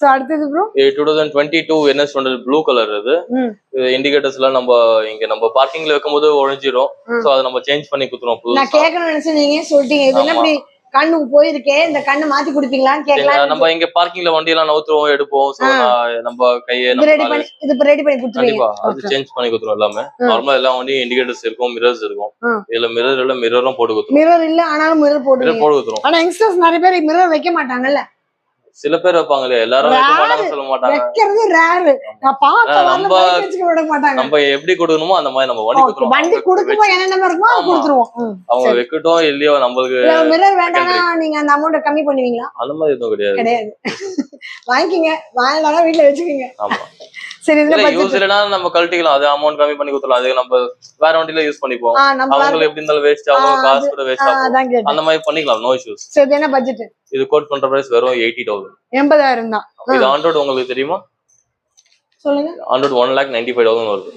So அடுத்தது bro 2022 NS100 blue colour இது. Indicators எல்லாம் நம்ம பார்க்கிங்ல வைக்கும்போது ஒழிஞ்சிரும். சோ அதை நம்ம சேஞ்ச் பண்ணி குத்துறோம். நான் கேட்கணும்னு நினைச்சேன், நீங்க சொல்லிட்டீங்க. இது என்ன இப்படி கண்ணுக்கு போயிருக்கேன், இந்த கண்ணு மாத்தி கொடுப்பீங்களான்னு கேட்கலாம். நம்ம இங்க பார்க்கிங்ல வண்டி எல்லாம் நவுத்துறோம், எடுப்போம். சோ நம்ம கையை ரெடி பண்ணி கொடுத்துருவீங்க. அது சேஞ்ச் பண்ணி குத்துறோம். எல்லாமே நார்மலா எல்லா வண்டியும் இண்டிகேட்டர்ஸ் இருக்கும், மிரர்ஸ் இருக்கும். இதுல மிரரும் போட்டு குத்துறோம். மிரர் இல்ல ஆனாலும் மிரர் போட்டு குத்துறோம். ஆனா யங்ஸ்டர்ஸ் நிறைய பேர் மிரர் வைக்க மாட்டாங்கல்ல. சில பேர் வைப்பாங்களே, எல்லாரும் வைக்க மாட்டாங்கன்னு சொல்ல மாட்டாங்க. வைக்கிறது ரேர். நான் பார்த்த வரல பைக் வச்சுக்க விட மாட்டாங்க. நம்ம எப்படி கொடுக்கணுமோ அந்த மாதிரி நம்ம வண்டி குத்துறோம். வண்டி கொடுக்கும்போது என்னென்ன இருக்குமோ அது கொடுத்துருவோம். அவங்க வைக்கட்டும் இல்லையோ, நம்மளுக்கு மிரர் வேண்டாம்னா நீங்க அந்த அமௌண்ட் கம்மி பண்ணுவீங்களா? அந்த மாதிரி எதுவும் கிடையாது. வாங்கிக்கங்க, வாங்கலாம் வீட்டுல வச்சுக்கோங்க. ஆமா சரி, யூஸ் இல்லைன்னா நம்ம கழட்டிக்கலாம். அது அமௌண்ட் கம்மி பண்ணி கொடுத்துடலாம். அது நம்ம வேற வண்டியில யூஸ் பண்ணிப்போம். அவங்களுக்கு எப்படி இருந்தாலும் வேஸ்ட் ஆகும், காசு கூட வேஸ்ட் ஆகும். அந்த மாதிரி பண்ணிக்கலாம், நோ இஷ்யூஸ். சோ இது என்ன பட்ஜெட்? இது கோட் பண்ற பிரைஸ் வெறும் 80,000. 80,000 தான். இது 100 உங்களுக்கு தெரியுமா? சொல்லுங்க. 100 1,95,000 வருது.